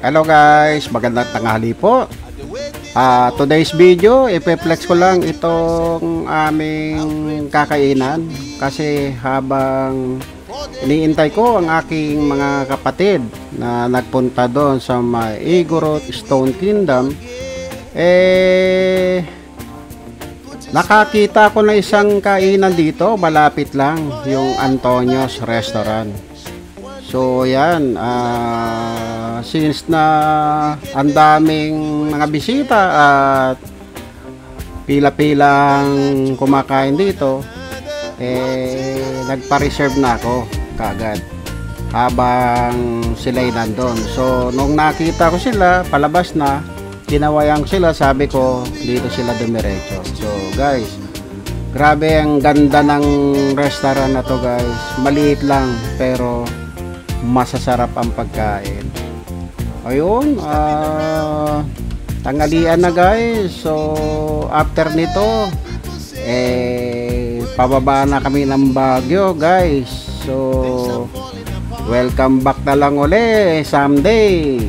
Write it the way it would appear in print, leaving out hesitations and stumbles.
Hello guys, magandang tanghali po. Today's video, ipe-flex ko lang itong aming kakainan kasi habang iniintay ko ang aking mga kapatid na nagpunta doon sa may Igorot Stone Kingdom, nakakita ko na isang kainan dito, malapit lang, yung Antonio's Restaurant. So yan, since na ang daming mga bisita at pila-pilang kumakain dito, nagpa-reserve na ako kagad habang sila'y nandun. So nung nakita ko sila, palabas na, tinawayang sila, sabi ko dito sila dumiretso. So guys, grabe ang ganda ng restaurant na to guys. Maliit lang pero masasarap ang pagkain. Ayun, tanghalian na guys. So after nito, pababa na kami ng Baguio guys. So welcome back na lang uli someday.